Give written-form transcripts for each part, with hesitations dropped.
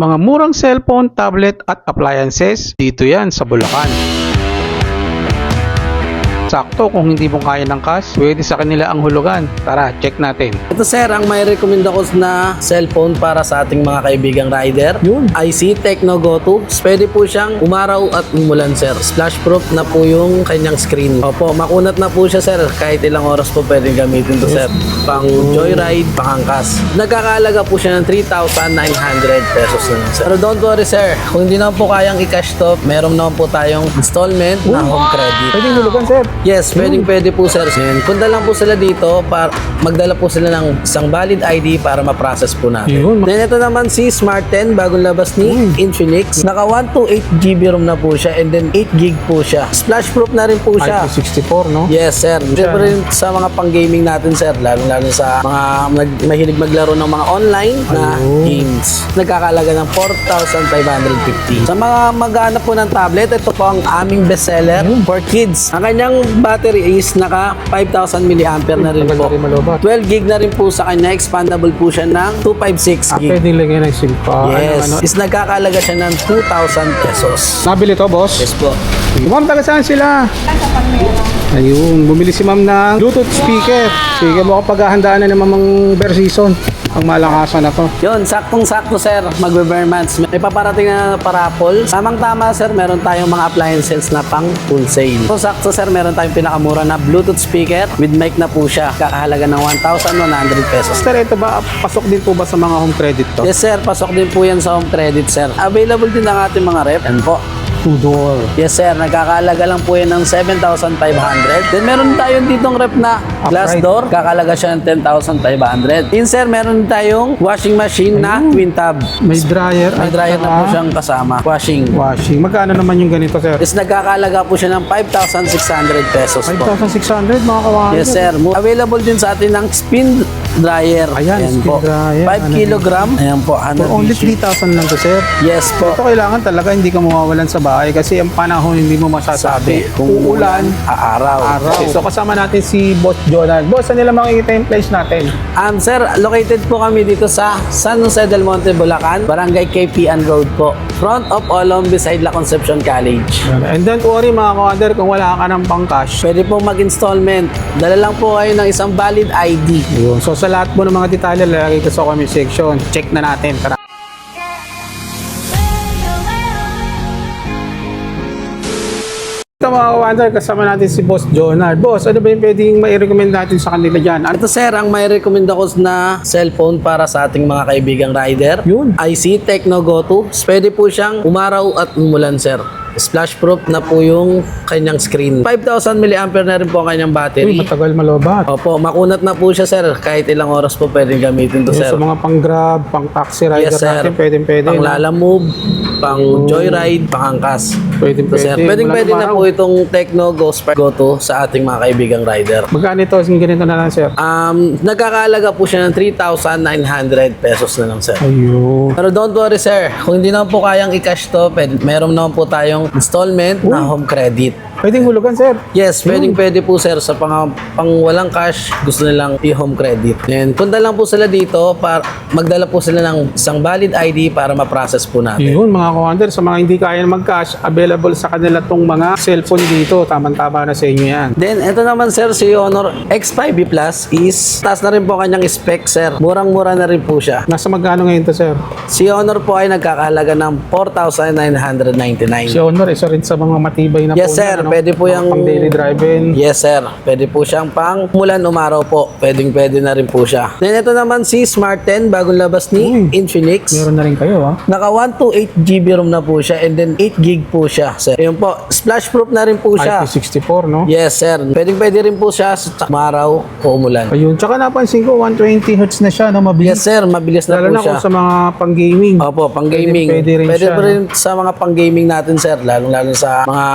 Mga murang cellphone, tablet at appliances, dito yan sa Bulacan. Sakto kung hindi mo kaya ng cash, pwede sa kanila ang hulugan. Tara, check natin. Ito sir, ang may recommend ako na cellphone para sa ating mga kaibigang rider. Yun. IC Tecno Go2. Pwede po siyang umaraw at umulan sir. Splash proof na po yung kanyang screen. Opo, makunat na po siya sir. Kahit ilang oras po pwedeng gamitin to sir. Pang joyride, pang angkas. Nagkakaalaga po siya ng 3,900 pesos na lang sir. Pero don't worry sir, kung hindi naman po kayang i-cash to, meron naman po tayong installment na home credit. Pwedeng hulugan, sir. Yes, pwede po sir. Yan. Punta lang po sila dito para magdala po sila ng isang valid ID para ma-process po natin. Yun. Then ito naman si Smart 10, bagong labas ni Infinix. Naka 128 GB ROM na po siya and then 8 GB po siya. Splash proof na rin po siya. IP64, no? Yes sir. Siyempre rin sa mga pang-gaming natin sir, lalo sa mga mahilig maglaro ng mga online na games. Nagkakalaga ng 4,550. Sa mga mag-aanap po ng tablet, ito po ang aming bestseller for kids. Ang kanyang battery is naka 5,000 mAh na rin po. 12 gig na rin po sa kanya. Expandable po siya ng 256 gig. Pwede lagyan ng SIM pa. Yes. Ano? Is nagkakalaga siya ng 2,000 pesos. Nabili to, boss? Yes po. Ma'am, taga saan sila? Ayun, bumili si ma'am ng Bluetooth speaker. Sige mo kapag hahandaan na naman ng bear season. Ang malakasan na to. Yun, saktong-sakto sir, magbe-bare months. May paparating na parapol. Tamang-tama sir, meron tayong mga appliances na pang full sale. So sakto sir, meron tayong pinakamura na Bluetooth speaker with mic na po siya. Kakahalaga ng 1,100 pesos. Sir, ito ba, pasok din po ba sa mga home credit to? Yes sir, pasok din po yan sa home credit sir. Available din ang ating mga rep. Yan po. Two-door. Yes sir, nagkakalaga lang po yan ng 7,500. Then meron tayong ditong rep na glass Upright. door, kakalaga siya ng 10,500. Yun sir, meron tayong washing machine na twin tab. May dryer. May at dryer na po saka siyang kasama. Washing. washing. Magkano naman yung ganito, sir? Is nagkakalaga po siya ng 5,600 pesos po. 5,600 mga kawahan. Yes sir. Available din sa atin ng spin dryer. Ayan, spin po. dryer. 5 kilogram. Ayan po. For only 3,000 lang to, sir. Yes po. Ito kailangan talaga hindi ka mawawalan sa bahay kasi ang panahon hindi mo masasabi. Kung Uulan, aaraw. araw. So kasama natin si Boss Jonathan. Boss, saan nila makikita yung place natin? Sir, located po kami dito sa San Jose del Monte, Bulacan, Barangay KPN Road po. Front of Olom beside La Concepcion College. And don't worry mga kawander, kung wala ka ng pang-cash. Pwede po mag-installment. Dala lang po kayo ng isang valid ID. Yun. So sa lahat po ng mga detalye, lalagay ko sa comment section. Check na natin. Tara. Ito mga kawander, kasama natin si Boss Jonathan. Boss, ano ba yung pwedeng mai-recommend natin sa kanila dyan? Ano? Ito sir, ang may recommend ako na cellphone para sa ating mga kaibigang rider. Yun. IC Tecno Go2. Pwede po siyang umaraw at umulan sir. Splash proof na po yung kanyang screen. 5,000 mAh na rin po ang kanyang Uy, battery. matagal malobat. Opo, makunat na po siya sir. Kahit ilang oras po pwedeng gamitin to Yung sir. sa mga pang-grab, pang-taxi rider Yes, sir. natin, pwede. Pang Lala Move, pang Joyride, pang Angkas. Pwede. Sir, pwede na po itong Tecno Go2 sa ating mga kaibigang rider. Magkano ito? Ganito na lang, sir. Nagkakaalaga po siya ng 3,900 pesos na lang sir. Ayun. Pero don't worry sir, kung hindi naman po kayang i-cash to, meron naman po tayong installment na home credit. Pwedeng hulugan, sir. Yes, pwede po sir sa pang walang cash, gusto nilang i-home credit. And punta lang po sila dito para magdala po sila ng isang valid ID para ma-process po natin. Yun, mga kawander, sa mga hindi kaya mag-cash, available sa kanila tong mga cellphone dito. Tama-tama na sa inyo yan. Then, ito naman sir, si Honor X5B Plus is taas na rin po kanyang spec sir. Murang-mura na rin po siya. Nasa magkano ngayon to, sir? Si Honor po ay nagkakahalaga ng 4,999. Si Honor, isa rin sa mga matibay na Yes phone sir, yan, ano? pwede po yung pang daily driving. Yes sir, pwede po siyang pang mulan umaraw po. Pwede na rin po siya. Then ito naman si Smart 10, bagong labas ni Infinix. Meron na rin kayo, ha? Naka 128 GB ROM na po siya and then 8 GB po siya sir. Ayun po, splash proof na rin po siya. IP64, no? Yes sir, pwede rin po siya sa umaraw o umulan. Ayun. Tsaka napansin ko, 120 Hz na siya, no? Mabilis. Yes sir, mabilis na Lalo po na siya. kung sa mga pang-gaming. Opo, pang gaming. Pwede rin siya, rin sa mga pang gaming natin sir, lalo sa mga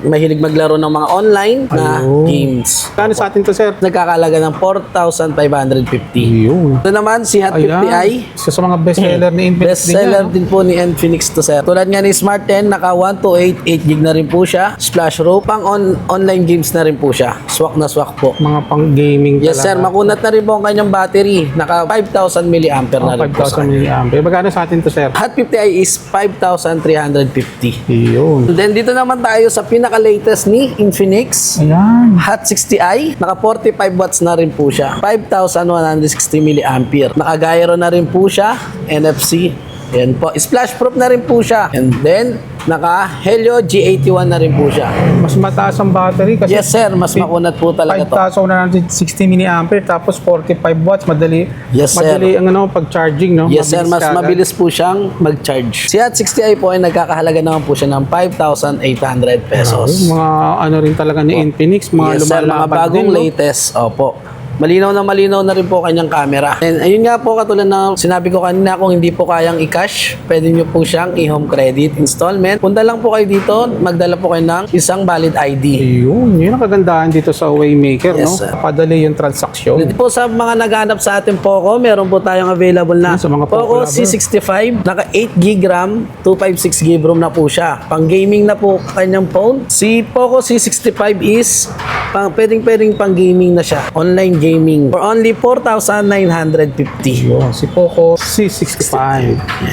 mahilig mahilig maglaro ng mga online na Ayun. games. Kano sa atin to, sir? Nagkakalaga ng 4,550. Yun. Ito naman si Hot 50i. Isa sa mga bestseller ni Infinix Bestseller din yan, din po ni Infinix to, sir. Tulad nga ni Smart 10, naka 128, 8GB na rin po siya. Splash Row, pang online games na rin po siya. Swak na swak po. no? Mga pang gaming Yes, sir. Makunat na rin po ang kanyang battery. Naka 5,000 mAh na rin po sa 5,000 mAh. Magkano sa atin to, sir? Hot 50i is 5,350. Yun. Then dito naman tayo sa pinaka-latest ni Infinix. Ayan. Hot 60i, naka 45 watts na rin po siya. 5,160 mAh. Naka-gyro na rin po siya. NFC. Yan po. Splash proof na rin po siya. And then, naka Helio G81 na rin po siya. Mas mataas ang battery kasi Yes, sir. Mas makunat po talaga to. 5,160 mAh tapos 45 watts. Madali. Yes, sir. Madali ang pag-charging, no? Yes, sir. Mabilis Mas ka agad. mabilis po siyang mag-charge. Si Hot 60i po ay nagkakahalaga naman po siya ng 5,800 pesos. Mga ano rin talaga ni Infinix, mga Yes, sir. Mga lumalaban bagong din, no? latest. Opo. Malinaw na rin po kanyang camera. And ayun nga po, katulad na sinabi ko kanina, kung hindi po kayang i-cash, pwede nyo po siyang i-home credit installment. Punta lang po kayo dito, magdala po kayo ng isang valid ID. Yun ang kagandahan dito sa Waymaker, Yes, no? sir. Padali yung transaksyon. Dito po sa mga naghanap sa ating Poco, meron po tayong available na Sa mga Poco Poco lover. C65, naka 8GB RAM, 256GB ROM na po siya. Pang gaming na po kanyang phone. Si Poco C65 is pwedeng pang gaming na siya. Online gaming for only 4,950. Yun, si Poco C65.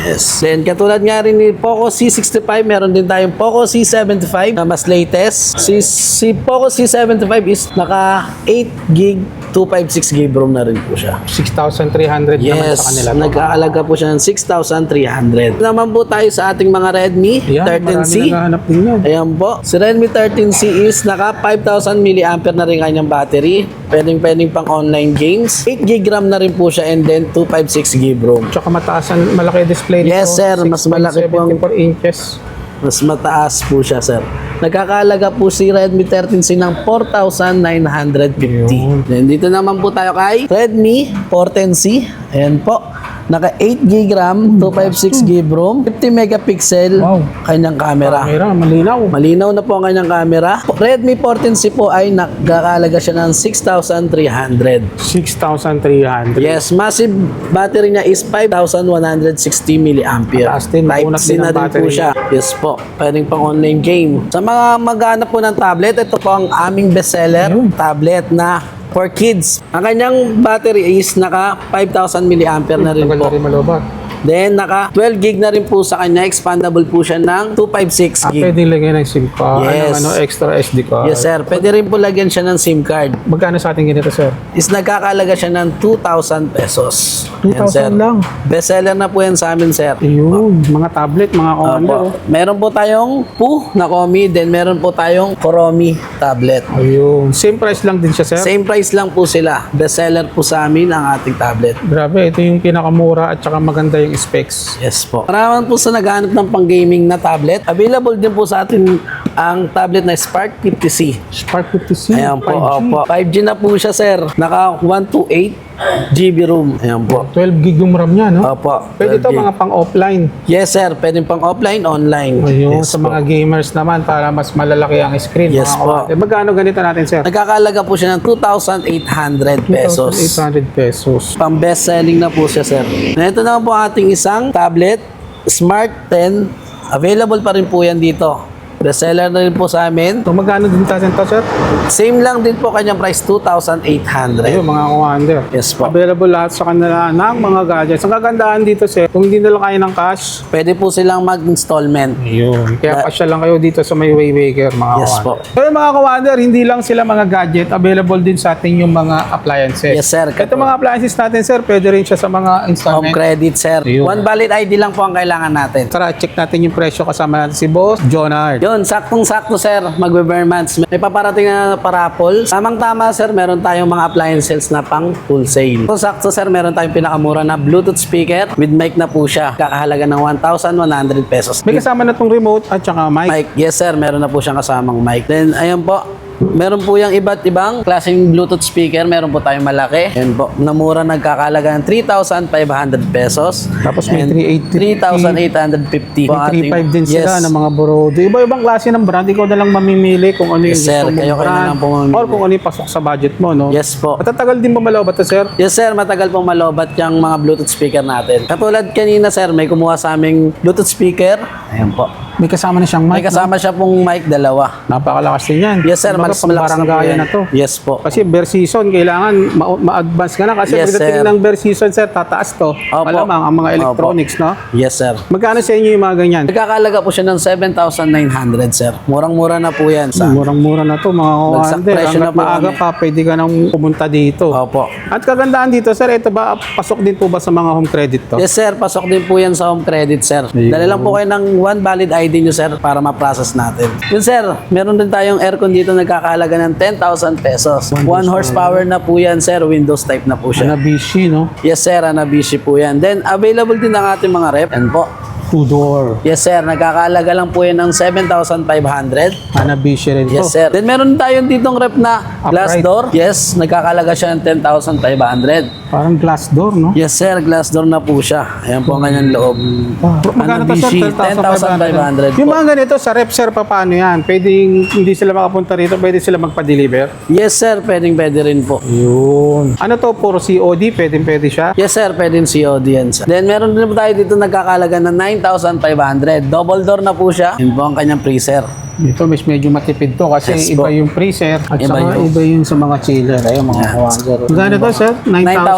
Yes. Then katulad nga rin ni Poco C65, meron din tayong Poco C75 na mas latest. Si Poco C75 is naka 8GB, 256GB ROM na rin po siya. 6,300 naman Yes, sa kanila. nag-aalaga po siya ng 6,300. Naman po tayo sa ating mga Redmi Ayan, 13C. marami naghahanap din yan. Ayan po. Si Redmi 13C is naka 5,000 mAh na rin kanyang battery. Pwedeng pang online games. 8GB RAM na rin po siya and then 256GB ROM. Tsaka mataas ang malaki display nito. Yes, sir. Mas malaki po ang- 6.74 inches. Mas mataas po siya, sir. Nagkakaalaga po si Redmi 13C ng 4,950. Yun. Then dito naman po tayo kay Redmi 14C. Ayan po. Naka 8GB RAM, 256GB ROM, 50 megapixel Wow. kanyang camera. Camera, malinaw. Malinaw na po ang kanyang camera. Redmi 14C po ay nagkakaalaga siya ng 6,300. 6,300. Yes, massive battery niya is 5,160 mAh. Mataas din, Type makunat C din na ang din po battery. siya. Yes po, pwedeng pang online game. Sa mga maghanap po ng tablet, ito po ang aming bestseller, Ayun. tablet na for kids. Ang kanyang battery is naka 5,000 mAh na rin Tagal na po. rin malobat. Then naka 12GB na rin po sa kanya, expandable po siya ng 256GB. Pwede lagyan ng SIM card. Yes. Extra SD card. Yes sir, pwede rin po lagyan siya ng SIM card. Magkano sa ating ganito, sir? Is nagkakalaga siya ng 2,000 pesos. 2,000 sir. lang. Bestseller na po yan sa amin, sir. Ayun, mga tablet, mga commander. Opo. Meron po tayong Pu na Komi, then meron po tayong Koromi tablet. Ayun. Same price lang din siya, sir. Same price lang po sila. Bestseller po sa amin ang ating tablet. Grabe, ito yung pinakamura at saka maganda yung specs. Yes po. Marami po sa naghahanap ng pang-gaming na tablet. Available din po sa atin ang tablet na Spark 50C. Spark 50C, Ayan po, 5G. opo. 5G na po siya, sir. Naka 128GB room. Ayan po. 12 gig yung RAM niya, no? Opo. Pwede ito 12 gig. mga pang-offline. Yes, sir. Pwede pang offline, online. Ayun, Yes sa po. mga gamers naman para mas malalaki ang screen. Yes mga po. kapatid. Magkano ganito natin, sir? Nagkakalaga po siya ng 2,800 pesos. 2,800 pesos. Pang best selling na po siya, sir. Ito naman po ating isang tablet, Smart 10. Available pa rin po yan dito. Best seller na rin po sa amin. So, magkano din natin to, sir? Same lang din po kanyang price, 2,800. Ayun, mga commander. Yes po. Available lahat sa kanila ng mga gadgets. Ang kagandahan dito, sir, kung hindi nila kaya ng cash, Pwede po silang mag-installment. ayun. Kaya pasya lang kayo dito sa may Waymaker, mga Yes commander. po. Pero mga commander, hindi lang sila mga gadget. Available din sa atin yung mga appliances. Yes, sir. Ito mga appliances natin, sir, pwede rin siya sa mga Home installment. credit, sir. Ayun. One valid ID lang po ang kailangan natin. Tara, check natin yung presyo. Kasama natin si Boss Jonard. Yun, saktong-sakto, sir. Magbe-bare months. May paparating na parapol. Tamang-tama, sir. Meron tayong mga appliances na pang wholesale. So, sakto, sir. Meron tayong pinakamura na Bluetooth speaker with mic na po siya. Kakahalaga ng 1,100 pesos. May kasama na tong remote at saka mic. Mic. Yes, sir. Meron na po siyang kasamang mic. Then, ayan po. Meron po yung iba't ibang klaseng Bluetooth speaker. Meron po tayong malaki. Yan po. Na mura nagkakalaga ng 3,500 pesos. Tapos may And 3,850 po ang ating- 3.5 din sila Yes. ng mga Brodo. Iba-ibang klase ng brand. Ikaw na lang mamimili kung ano yung Yes, sir. gusto mong Kayo na lang po mamimili. or kung ano yung pasok sa budget mo, no? Yes po. Matatagal din ba malaw ba ito, sir? Yes sir, matagal pong malobat yung mga Bluetooth speaker natin. Katulad kanina sir, may kumuha sa aming Bluetooth speaker. Ayan po. May kasama na siyang mic, May kasama siya pong mic dalawa. Napakalakas din yan. Yes sir, Kumbaga, mas malakas na po pang-barangaya yan. na to. Yes po. Kasi bear season, kailangan ma-advance ka na. Kasi Yes, pagdating sir. ng bear season, sir, tataas to. Opo. Malamang ang mga electronics, no? Yes sir. Magkano sa inyo yung mga ganyan? Nagkakalaga po siya ng 7,900 sir. Murang-mura na po yan sa... Murang-mura na to, mga Bagsak kawander. presyo na Hanggat po maaga kami. pa, pwede ka nang pumunta dito. Opo. At kagandaan dito, sir, ito ba, pasok din po ba sa mga home credit to? Yes sir, pasok din po yan sa home credit sir. Dala lang po kayo ng one valid ID nyo sir para ma-process natin. Yun sir, meron din tayong aircon dito nagkakalaga ng 10,000 pesos. 1 horsepower na po yan sir, Windows type na po siya. Hanabishi, no? Yes sir, Hanabishi po yan. Then available din ang ating mga rep. Yan po. Two-door. Yes sir, nagkakalaga lang po yan ng 7,500. Hanabishi rin to. Yes sir. Then meron tayong ditong rep na glass Upright. door. Yes, nagkakalaga siya ng 10,500. Parang glass door, no? Yes sir, glass door na po siya. Ayan po ang kanyang loob. Magkano to, sir? Hanabishi, 10,500 Yung po. mga ganito, sa rep, sir, paano yan? Pwede hindi sila makapunta rito, pwede sila magpa-deliver? Yes sir, pwede rin po. Yun. Ano to, puro COD? Pwede siya? Yes sir, pwedeng COD yan sir. Then meron din po tayo dito nagkakalaga ng 9,500. Double door na po siya. Yun po ang kanyang freezer. Dito, medyo matipid to kasi Yes iba po. yung freezer at Iba saka yung- iba yung sa mga chiller. Ayun, mga kawander. Magkano to, sir?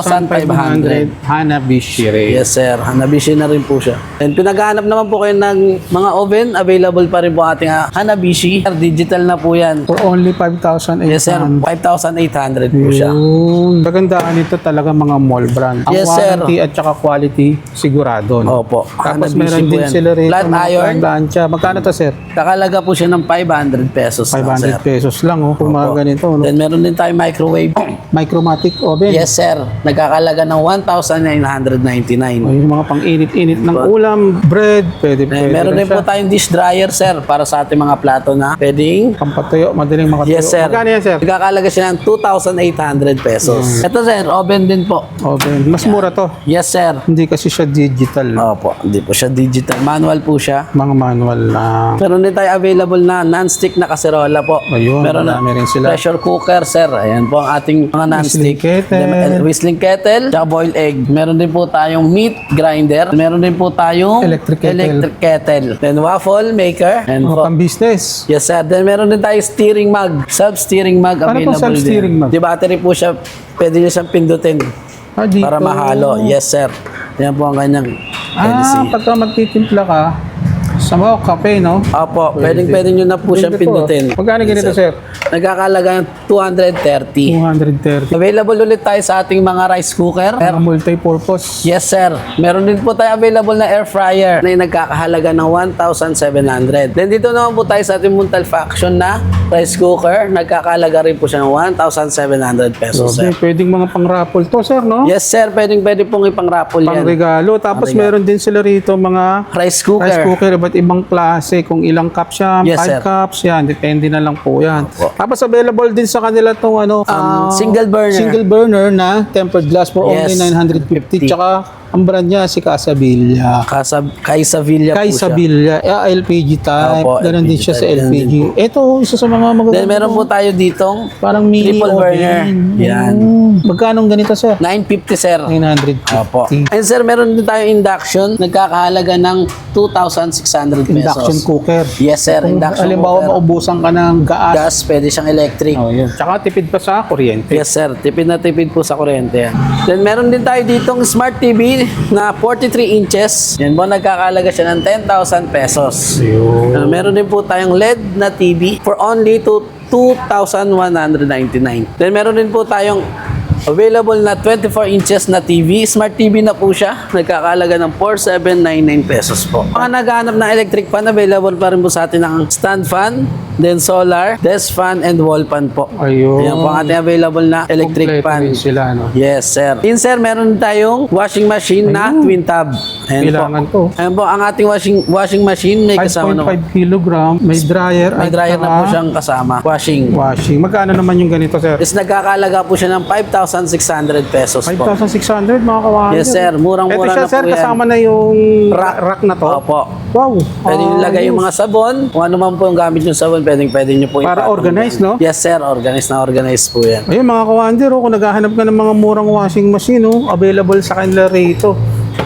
9,500. Hanabishi rin. Yes sir, Hanabishi na rin po siya. And pinaghahanap naman po kayo ng mga oven, available pa rin po ating Hanabishi. Digital na po yan. For only 5,800. Yes sir, 5,800 po siya. Yun. Kagandaan nito talaga mga mall brand. Ang Yes, sir. warranty at saka quality, sigurado. No? Opo, Tapos Hanabishi meron po din yan. sila rito. Flat mga iron, plancha. Magkano to, sir? kakalaga po siya ng 500 pesos lang, 500 sir. pesos lang, oh. Kung mga Opo. ganito, no? Then meron din tayong microwave. Micromatic oven. Yes sir, nagkakalaga ng 1,999. O, yung mga pang-init-init ng ulam, bread, pwede Meron rin din po siya. tayong dish dryer sir para sa ating mga plato na pwedeng. Pampatuyo, madaling makatuyo. Yes sir. Magkano yan, sir? Nagkakalaga siya ng 2,800 pesos. Ito sir, oven din po. Oven. Mas mura to. Yes sir. Hindi kasi siya digital. Opo, hindi po siya digital. Manual po siya. Mga manual lang. Meron din tayo available na non-stick na kaserola po. Ayun, Meron na marami rin sila. pressure cooker sir. Ayan po ang ating mga non-stick. kettle. Whistling kettle, tsaka boiled egg. Meron din po tayong meat grinder. Meron din po tayong Electric kettle. electric kettle. Then waffle maker. And Mga po, pang-business. yes sir. Then meron din tayong steering mug. Self-steering mug Ano available po self-steering din. mug? Di battery po siya. Pwede niyo siyang pindutin Dito. para mahalo. Yes sir. Yan po ang kanyang LC. Pagka magtitimpla ka, sa mga kape, no? Opo, pwede nyo na po siyang Ganda po, pindutin. Magkano ganito, sir? Nagkakalaga ng 230. 230. Available ulit tayo sa ating mga rice cooker. Mga multi-purpose. Yes, sir. Meron din po tayo available na air fryer na nagkakahalaga ng 1,700. Then dito naman po tayo sa ating multi-function na rice cooker. Nagkakahalaga rin po siya ng 1,700 pesos, sir. Pwedeng mga pang-raffle to, sir, no? Yes, sir. Pwede pong ipang-raffle yan. Pang-regalo. Tapos meron din sila rito mga Rice cooker. rice cooker, iba't ibang klase. Kung ilang cups yan, Yes, 5 sir. cups yan. Depende na lang po yan. Opo. Tapos available din sa kanila itong Single burner. single burner na tempered glass for only Yes. 950. Tsaka ang brand niya si Casabilla. Kaysa Villa po siya. Casabilla, LPG type. Opo, Ganon din LPG siya sa type. Ganon LPG. din Ito, isa sa mga magaganda. Then meron po tayo ditong Parang mini triple oven. burner. Yan. Magkano ganito, sir? 950, sir. 950. Opo. And sir, meron din tayo induction. Nagkakahalaga ng 2,600 pesos. Induction cooker. Yes, sir. Kung Induction halimbawa cooker. maubusan ka ng gas. Gas, pwede siyang electric. Oh, yun. Tsaka tipid pa sa kuryente. Yes, sir. Tipid na tipid po sa kuryente yan. Then meron din tayo ditong smart TV na 43 inches. Yan po, nagkakahalaga siya ng 10,000 pesos. Yun. Meron din po tayong LED na TV for only 2,199. Then meron din po tayong Available na 24 inches na TV. Smart TV na po siya. Nagkakalaga ng 4,799 pesos po. Mga naghahanap ng electric fan, available pa rin po sa atin ang stand fan, then solar, desk fan, and wall fan po. Ayun. Ayan po ang ating available na electric Kompleto fan. rin sila, no? Yes, sir. In sir, meron tayong washing machine na twin tab. Ayan Kailangan po. to. Ayan po, ang ating washing machine may kasama naman. 5.5 kilogram, may dryer. May at dryer na saka po siyang kasama. washing. Magkano naman yung ganito, sir? Is nagkakalaga po siya ng 5,600 pesos po. 5,600 mga kawahan. Yes, sir. Murang-mura Ito siya, na sir, po yan. kasama na yung Rack. rack na to. Opo. Wow. Pwede nyo ilagay yung mga sabon. Kung ano man po yung gamit yung sabon, pwede nyo po Para ipatong organized, dyan. no? Yes, sir. Organized po yan. Ayun mga kawander, kung naghahanap ka ng mga murang washing machine, available sa kanila rito.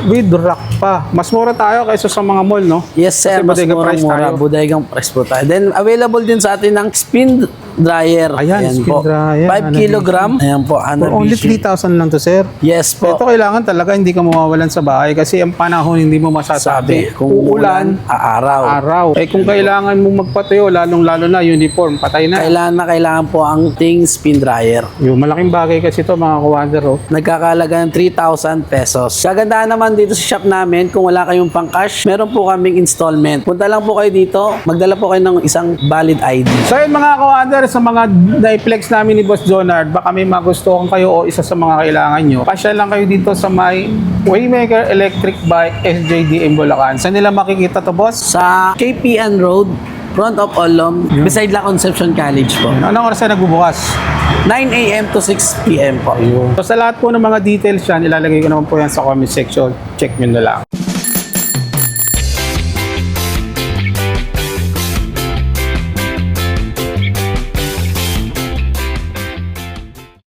With rack pa. Mas mura tayo kaysa sa mga mall, no? Yes, sir. Kasi Mas bodega price mura. tayo. Bodegang price po tayo. Then, available din sa atin ng spin dryer. Ayan, spin po. dryer. 5 kilogram. Ayan po. For only 3,000 lang to, sir. Yes po. Ito kailangan talaga hindi ka mawawalan sa bahay kasi ang panahon hindi mo masasabi. Sabi, kung uulan, aaraw. araw. Eh kung kailangan mo magpatayo, lalong-lalo na uniform, patay na. Kailangan po ang ting spin dryer. Yung malaking bagay kasi to mga kawander, oh. Nagkakalaga ng 3,000 pesos. Kagandahan naman dito sa shop namin, kung wala kayong pang cash, meron po kaming installment. Punta lang po kayo dito, magdala po kayo ng isang valid ID. So yun mga kawander, sa mga na-flex namin ni Boss Jonard, baka may magustuhan kayo o isa sa mga kailangan nyo, pasya lang kayo dito sa may Waymaker Electric Bike SJDM Bulacan. Saan nila makikita to, boss? Sa KPN Road, front of Olom, beside La Concepcion College po. Anong oras na nagbubukas? 9 a.m. to 6 p.m. po. So sa lahat po ng mga details yan, ilalagay ko naman po yan sa comment section. Check nyo na lang.